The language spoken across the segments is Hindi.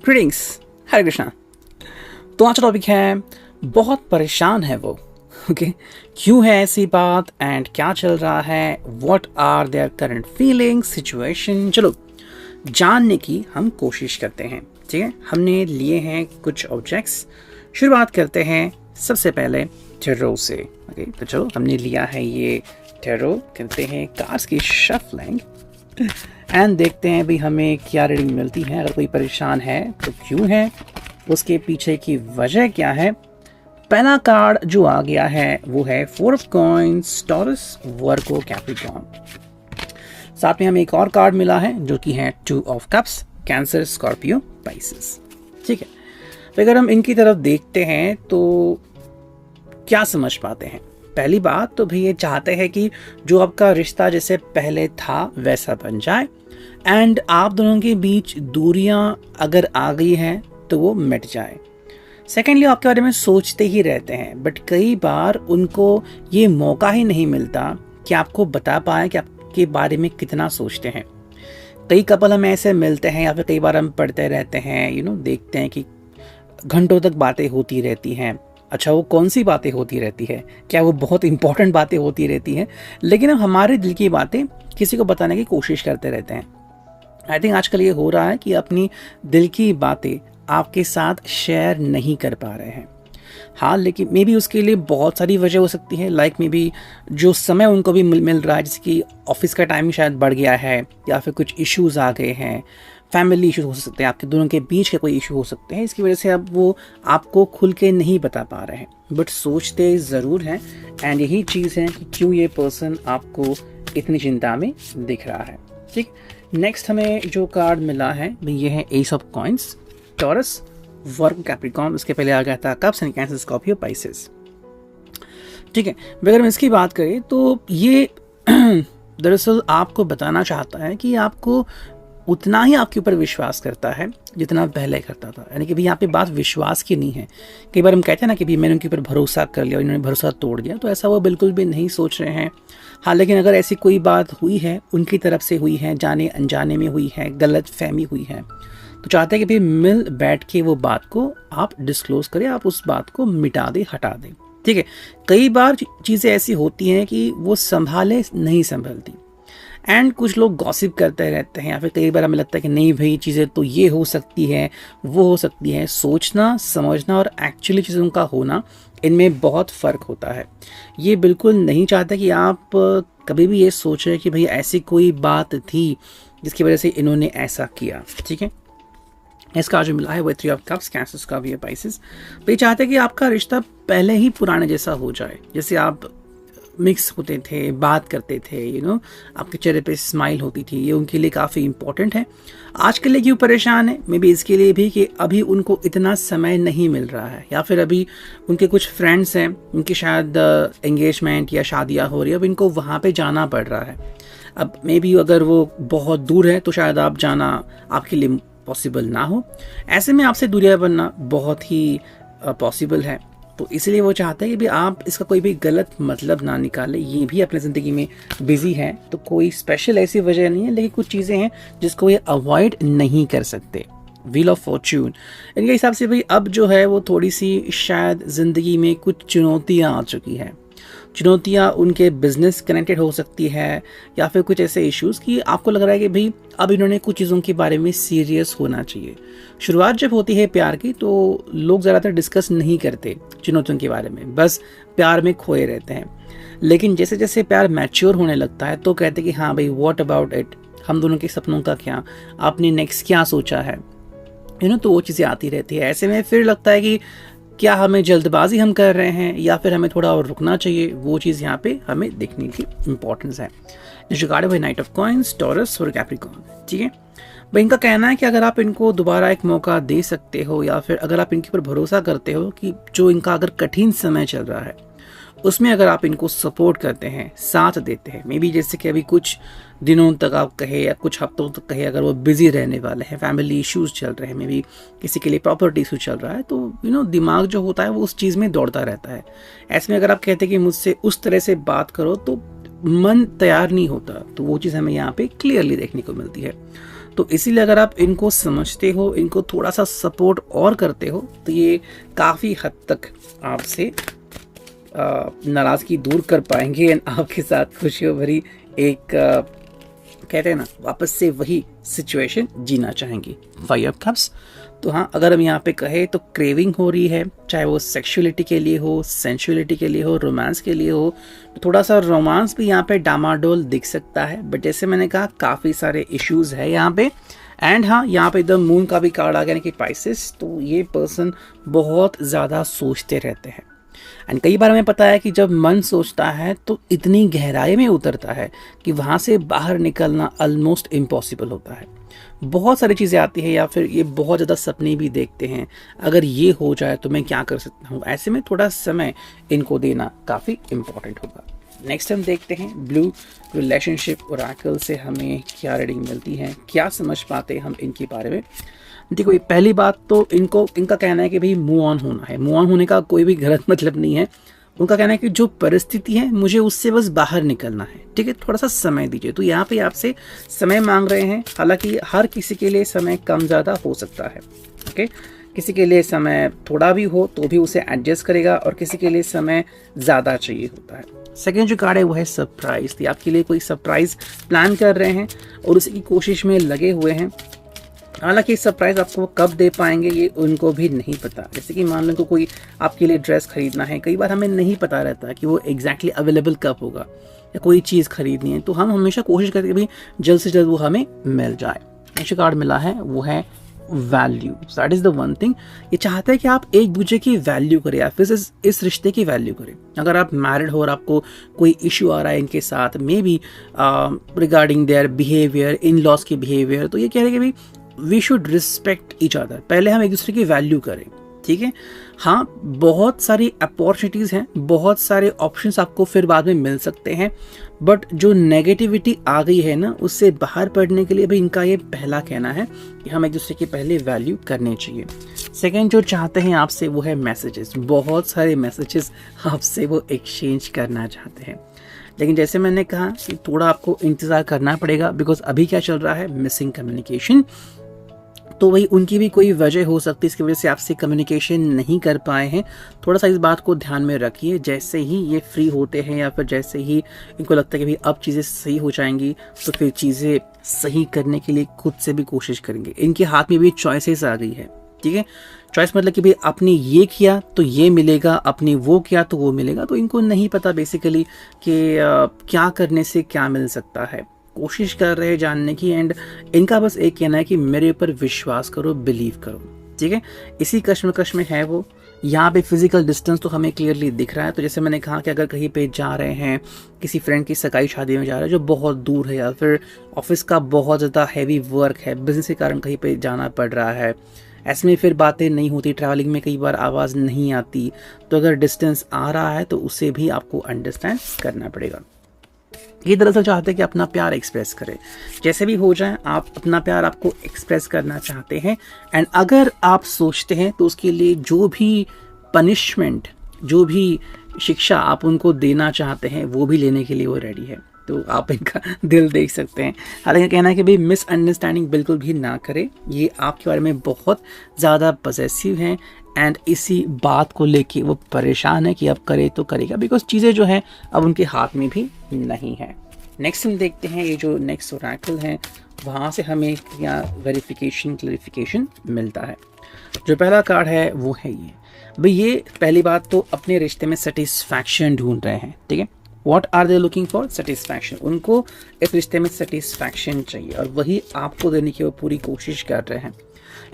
ग्रीटिंग्स, हरे कृष्णा। तो आज का टॉपिक है बहुत परेशान है वो। ओके, क्यों है ऐसी बात एंड क्या चल रहा है, what are their current feelings, situation, चलो जानने की हम कोशिश करते हैं। ठीक है, हमने लिए हैं कुछ ऑब्जेक्ट्स। शुरुआत करते हैं सबसे पहले टेरो से। ओके, तो चलो हमने लिया है ये टेरो, करते हैं कार्ड्स की शफलिंग एंड देखते हैं भाई हमें क्या रीडिंग मिलती है। अगर कोई परेशान है तो क्यों है, उसके पीछे की वजह क्या है। पहला कार्ड जो आ गया है वो है 4 of coins, taurus, Virgo, Capricorn. साथ में हमें एक और कार्ड मिला है जो कि है 2 of cups, cancer, Scorpio, Pisces. ठीक है, तो अगर हम इनकी तरफ देखते हैं तो क्या समझ पाते हैं। पहली बात तो भैया चाहते हैं कि जो आपका रिश्ता जैसे पहले था वैसा बन जाए एंड आप दोनों के बीच दूरियां अगर आ गई हैं तो वो मिट जाए। सेकेंडली आपके बारे में सोचते ही रहते हैं बट कई बार उनको ये मौका ही नहीं मिलता कि आपको बता पाए कि आपके बारे में कितना सोचते हैं। कई कपल हमें ऐसे मिलते हैं या फिर कई बार हम पढ़ते रहते हैं, देखते हैं कि घंटों तक बातें होती रहती हैं। अच्छा, वो कौन सी बातें होती रहती है, क्या वो बहुत इंपॉर्टेंट बातें होती रहती हैं, लेकिन हम हमारे दिल की बातें किसी को बताने की कोशिश करते रहते हैं। आई थिंक आजकल ये हो रहा है कि अपनी दिल की बातें आपके साथ शेयर नहीं कर पा रहे हैं। हाँ, लेकिन मे बी उसके लिए बहुत सारी वजह हो सकती है। लाइक मे बी जो समय उनको भी मिल रहा है, जैसे कि ऑफिस का टाइम शायद बढ़ गया है या फिर कुछ इश्यूज आ गए हैं, फैमिली इश्यूज हो सकते हैं, आपके दोनों के बीच के कोई इशू हो सकते हैं। इसकी वजह से अब वो आपको खुल के नहीं बता पा रहे हैं बट सोचते ज़रूर हैं। एंड यही चीज़ है कि क्यों ये पर्सन आपको इतनी चिंता में दिख रहा है। ठीक, नेक्स्ट हमें जो कार्ड मिला है ये है S of coins, taurus, Virgo, Capricorn. उसके पहले आ गया था cups and cancer, Scorpio, Pisces. ठीक है, अगर हम इसकी बात करें तो ये दरअसल आपको बताना चाहता है कि आपको उतना ही आपके ऊपर विश्वास करता है जितना पहले करता था। यानी कि भी यहाँ पे बात विश्वास की नहीं है। कई बार हम कहते हैं ना कि भी मैंने उनके ऊपर भरोसा कर लिया और इन्होंने भरोसा तोड़ दिया, तो ऐसा वो बिल्कुल भी नहीं सोच रहे हैं। हाँ, लेकिन अगर ऐसी कोई बात हुई है, उनकी तरफ से हुई है, जाने अनजाने में हुई है, गलत फहमी हुई है, तो चाहते हैं कि भी मिल बैठ के वो बात को आप डिस्क्लोज करें, आप उस बात को मिटा दें, हटा दें। ठीक है, कई बार चीज़ें ऐसी होती हैं कि वो संभाले नहीं संभलती एंड कुछ लोग गॉसिप करते रहते हैं या फिर कई बार हमें लगता है कि नहीं भाई चीज़ें तो ये हो सकती है, वो हो सकती है। सोचना, समझना और एक्चुअली चीज़ों का होना, इनमें बहुत फ़र्क होता है। ये बिल्कुल नहीं चाहता कि आप कभी भी ये सोच रहे कि भाई ऐसी कोई बात थी जिसकी वजह से इन्होंने ऐसा किया। ठीक है, इसका जो मिला है वो 3 ऑफ कप्स, कैंसर का भी है, पाइसेस। ये चाहते हैं कि आपका रिश्ता पहले ही पुराने जैसा हो जाए, जैसे आप मिक्स होते थे, बात करते थे, आपके चेहरे पे स्माइल होती थी। ये उनके लिए काफ़ी इंपॉर्टेंट है। आज के लिए क्यों परेशान है, मे बी इसके लिए भी कि अभी उनको इतना समय नहीं मिल रहा है या फिर अभी उनके कुछ फ्रेंड्स हैं, उनकी शायद एंगेजमेंट या शादियाँ हो रही है, अब इनको वहाँ पे जाना पड़ रहा है। अब मे बी अगर वो बहुत दूर है तो शायद आप जाना आपके लिए पॉसिबल ना हो। ऐसे में आपसे दूरियां बनना बहुत ही पॉसिबल है, तो इसलिए वो चाहते हैं कि भी आप इसका कोई भी गलत मतलब ना निकालें। ये भी अपनी ज़िंदगी में बिजी है, तो कोई स्पेशल ऐसी वजह नहीं है, लेकिन कुछ चीज़ें हैं जिसको ये अवॉइड नहीं कर सकते। व्हील ऑफ फॉर्च्यून, इनके हिसाब से भाई अब जो है वो थोड़ी सी शायद ज़िंदगी में कुछ चुनौतियाँ आ चुकी हैं। चुनौतियाँ उनके बिजनेस कनेक्टेड हो सकती है या फिर कुछ ऐसे इश्यूज़ कि आपको लग रहा है कि भाई अब इन्होंने कुछ चीज़ों के बारे में सीरियस होना चाहिए। शुरुआत जब होती है प्यार की तो लोग ज़्यादातर डिस्कस नहीं करते चुनौतियों के बारे में, बस प्यार में खोए रहते हैं। लेकिन जैसे जैसे प्यार मैच्योर होने लगता है तो कहते हैं कि हाँ भाई व्हाट अबाउट इट, हम दोनों के सपनों का क्या, आपने नेक्स्ट क्या सोचा है, तो वो चीज़ें आती रहती है। ऐसे में फिर लगता है कि क्या हमें जल्दबाजी हम कर रहे हैं या फिर हमें थोड़ा और रुकना चाहिए। वो चीज़ यहाँ पे हमें देखने की इम्पोर्टेंस है। जो कार्ड है भाई नाइट ऑफ कॉइंस, टॉरस और कैप्रिकॉर्न। ठीक है, भाई इनका कहना है कि अगर आप इनको दोबारा एक मौका दे सकते हो या फिर अगर आप इनके ऊपर भरोसा करते हो कि जो इनका अगर कठिन समय चल रहा है उसमें अगर आप इनको सपोर्ट करते हैं, साथ देते हैं, मे बी जैसे कि अभी कुछ दिनों तक आप कहे या कुछ हफ्तों तक कहे अगर वो बिजी रहने वाले हैं, फैमिली इश्यूज चल रहे हैं, मे बी किसी के लिए प्रॉपर्टी इशू चल रहा है, तो दिमाग जो होता है वो उस चीज़ में दौड़ता रहता है। ऐसे में अगर आप कहते हैं कि मुझसे उस तरह से बात करो तो मन तैयार नहीं होता, तो वो चीज़ हमें यहाँ पे क्लियरली देखने को मिलती है। तो इसीलिए अगर आप इनको समझते हो, इनको थोड़ा सा सपोर्ट और करते हो, तो ये काफ़ी हद तक आपसे नाराज़गी दूर कर पाएंगे एंड आपके साथ खुशियों भरी एक कहते हैं ना वापस से वही सिचुएशन जीना चाहेंगे। 5 ऑफ कप्स। तो हाँ, अगर हम यहाँ पे कहें तो क्रेविंग हो रही है, चाहे वो सेक्सुअलिटी के लिए हो, सेंसुअलिटी के लिए हो, रोमांस के लिए हो, तो थोड़ा सा रोमांस भी यहाँ पे डामाडोल दिख सकता है। बट जैसे मैंने कहा काफ़ी सारे इश्यूज है यहाँ पे। एंड हाँ, यहाँ पे द मून का भी कार्ड आ गया कि पाइसेस, तो ये पर्सन बहुत ज़्यादा सोचते रहते हैं। एंड कई बार हमें पता है कि जब मन सोचता है तो इतनी गहराई में उतरता है कि वहाँ से बाहर निकलना ऑलमोस्ट इम्पॉसिबल होता है। बहुत सारी चीज़ें आती है, या फिर ये बहुत ज़्यादा सपने भी देखते हैं, अगर ये हो जाए तो मैं क्या कर सकता हूँ। ऐसे में थोड़ा समय इनको देना काफ़ी इम्पॉर्टेंट होगा। नेक्स्ट हम देखते हैं ब्लू रिलेशनशिप ओरेकल से हमें क्या रीडिंग मिलती है, क्या समझ पाते हैं हम इनके बारे में। देखो, पहली बात तो इनका कहना है कि भाई मूव ऑन होना है। मूव ऑन होने का कोई भी गलत मतलब नहीं है। उनका कहना है कि जो परिस्थिति है मुझे उससे बस बाहर निकलना है, ठीक है, थोड़ा सा समय दीजिए। तो यहाँ पे आपसे समय मांग रहे हैं। हालांकि हर किसी के लिए समय कम ज़्यादा हो सकता है, ओके। किसी के लिए समय थोड़ा भी हो तो भी उसे एडजस्ट करेगा, और किसी के लिए समय ज़्यादा चाहिए होता है। सेकेंड जो कार्ड है वो है सरप्राइज। तो आपके लिए कोई सरप्राइज प्लान कर रहे हैं और उसी की कोशिश में लगे हुए हैं। हालांकि सरप्राइज आपको कब दे पाएंगे ये उनको भी नहीं पता। जैसे कि मान लो को कोई आपके लिए ड्रेस खरीदना है, कई बार हमें नहीं पता रहता कि वो एग्जैक्टली अवेलेबल कब होगा, या कोई चीज़ खरीदनी है, तो हम हमेशा कोशिश करते हैं भाई जल्द से जल्द वो हमें मिल जाए। नेक्स्ट कार्ड मिला है वो है value. That is the one thing. ये चाहते हैं कि आप एक दूसरे की वैल्यू करें, या फिर इस रिश्ते की वैल्यू करें। अगर आप मैरिड हो और आपको कोई इश्यू आ रहा है इनके साथ, may be regarding their behaviour, in laws की बिहेवियर, तो ये कह रहे हैं कि भाई we should respect each other. पहले हम एक दूसरे की वैल्यू करें, ठीक है। हाँ, बहुत सारी अपॉर्चुनिटीज़ हैं, बहुत सारे ऑप्शंस आपको फिर बाद में मिल सकते हैं, बट जो नेगेटिविटी आ गई है ना, उससे बाहर पड़ने के लिए भी इनका ये पहला कहना है कि हम एक दूसरे की पहले वैल्यू करनी चाहिए। सेकेंड जो चाहते हैं आपसे वो है मैसेजेस। बहुत सारे मैसेजेस आपसे वो एक्सचेंज करना चाहते हैं, लेकिन जैसे मैंने कहा कि थोड़ा आपको इंतज़ार करना पड़ेगा, बिकॉज अभी क्या चल रहा है, मिसिंग कम्युनिकेशन। तो वही उनकी भी कोई वजह हो सकती है, इसकी वजह से आपसे कम्युनिकेशन नहीं कर पाए हैं। थोड़ा सा इस बात को ध्यान में रखिए। जैसे ही ये फ्री होते हैं, या फिर जैसे ही इनको लगता है कि भाई अब चीज़ें सही हो जाएंगी, तो फिर चीज़ें सही करने के लिए खुद से भी कोशिश करेंगे। इनके हाथ में भी चॉइसेस आ गई है, ठीक है। चॉइस मतलब कि भाई आपने ये किया तो ये मिलेगा, आपने वो किया तो वो मिलेगा। तो इनको नहीं पता बेसिकली कि क्या करने से क्या मिल सकता है। कोशिश कर रहे हैं जानने की, एंड इनका बस एक कहना है कि मेरे ऊपर विश्वास करो, बिलीव करो, ठीक है। इसी कश्मकश में है वो। यहाँ पे फिजिकल डिस्टेंस तो हमें क्लियरली दिख रहा है। तो जैसे मैंने कहा कि अगर कहीं पे जा रहे हैं, किसी फ्रेंड की सगाई शादी में जा रहे हैं जो बहुत दूर है, या फिर ऑफिस का बहुत ज़्यादा हैवी वर्क है, बिजनेस के कारण कहीं पे जाना पड़ रहा है, ऐसे में फिर बातें नहीं होती, ट्रैवलिंग में कई बार आवाज़ नहीं आती, तो अगर डिस्टेंस आ रहा है तो उसे भी आपको अंडरस्टैंड करना पड़ेगा। ये दरअसल चाहते हैं कि अपना प्यार एक्सप्रेस करें, जैसे भी हो जाए आप अपना प्यार आपको एक्सप्रेस करना चाहते हैं। एंड अगर आप सोचते हैं तो उसके लिए जो भी पनिशमेंट, जो भी शिक्षा आप उनको देना चाहते हैं, वो भी लेने के लिए वो रेडी है। तो आप इनका दिल देख सकते हैं। हालांकि कहना है कि भाई मिसअंडरस्टैंडिंग बिल्कुल भी ना करें। ये आपके बारे में बहुत ज़्यादा पॉसेसिव हैं, एंड इसी बात को लेके वो परेशान है कि अब करे तो करेगा, बिकॉज चीज़ें जो हैं अब उनके हाथ में भी नहीं है। नेक्स्ट हम देखते हैं ये जो नेक्स्ट ओरेकल है, वहाँ से हमें यहाँ वेरिफिकेशन क्लैरिफिकेशन मिलता है। जो पहला कार्ड है वो है ये। भाई ये पहली बात तो अपने रिश्ते में सेटिस्फैक्शन ढूंढ रहे हैं, ठीक है। What are they looking for? Satisfaction. उनको इस रिश्ते में सेटिस्फैक्शन चाहिए, और वही आपको देने की वो पूरी कोशिश कर रहे हैं।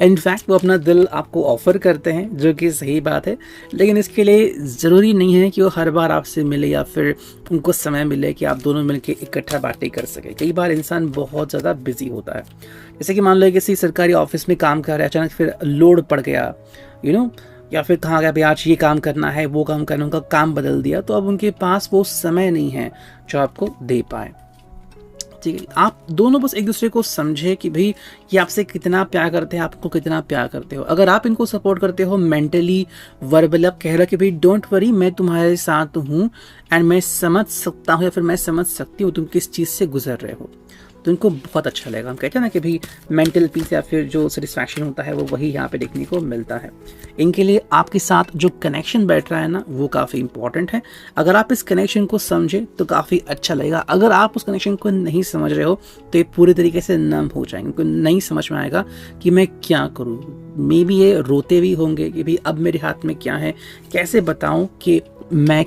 इनफैक्ट वो अपना दिल आपको ऑफर करते हैं, जो कि सही बात है, लेकिन इसके लिए ज़रूरी नहीं है कि वो हर बार आपसे मिले, या फिर उनको समय मिले कि आप दोनों मिलकर इकट्ठा बातें कर सकें। कई बार इंसान बहुत ज़्यादा बिजी होता है। जैसे कि मान लो किसी सरकारी ऑफिस में काम कर रहा है, अचानक फिर लोड पड़ गया, या फिर कहा गया भाई आज ये काम करना है, वो काम करना, उनका काम बदल दिया, तो अब उनके पास वो समय नहीं है जो आपको दे पाए, ठीक है। आप दोनों बस एक दूसरे को समझे कि भाई ये आपसे कितना प्यार करते हैं, आपको कितना प्यार करते हो। अगर आप इनको सपोर्ट करते हो मेंटली, वर्बल, आप कह रहे हो कि भाई डोंट वरी, मैं तुम्हारे साथ हूँ, एंड मैं समझ सकता हूँ, या फिर मैं समझ सकती हूँ तुम किस चीज़ से गुजर रहे हो, तो इनको बहुत अच्छा लगेगा। हम कहते हैं ना कि भाई मेंटल पीस या फिर जो सेटिस्फैक्शन होता है वो वही यहाँ पे देखने को मिलता है। इनके लिए आपके साथ जो कनेक्शन बैठ रहा है ना वो काफ़ी इंपॉर्टेंट है। अगर आप इस कनेक्शन को समझे तो काफ़ी अच्छा लगेगा। अगर आप उस कनेक्शन को नहीं समझ रहे हो तो ये पूरे तरीके से नम हो जाएंगे, उनको नहीं समझ में आएगा कि मैं क्या करूँ। मे बी ये रोते भी होंगे कि भाई अब मेरे हाथ में क्या है, कैसे बताऊं कि मैं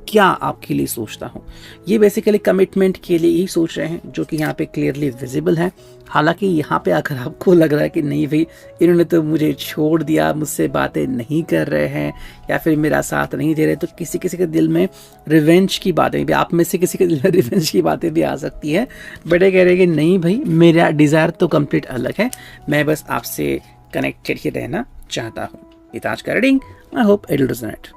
क्या आपके लिए सोचता हूँ। ये बेसिकली कमिटमेंट के लिए ही सोच रहे हैं, जो कि यहाँ पे क्लियरली विजिबल है। हालांकि यहाँ पे अगर आपको लग रहा है कि नहीं भाई इन्होंने तो मुझे छोड़ दिया, मुझसे बातें नहीं कर रहे हैं या फिर मेरा साथ नहीं दे रहे, तो किसी किसी के दिल में रिवेंज की बातें भी, आप में से किसी के दिल में रिवेंज की बातें भी आ सकती है। बट ये कह रहे हैं कि नहीं भाई मेरा डिज़ायर तो कंप्लीट अलग है, मैं बस आपसे कनेक्टेड ही रहना चाहता हूँ। ये आज का reading, I hope it will resonate.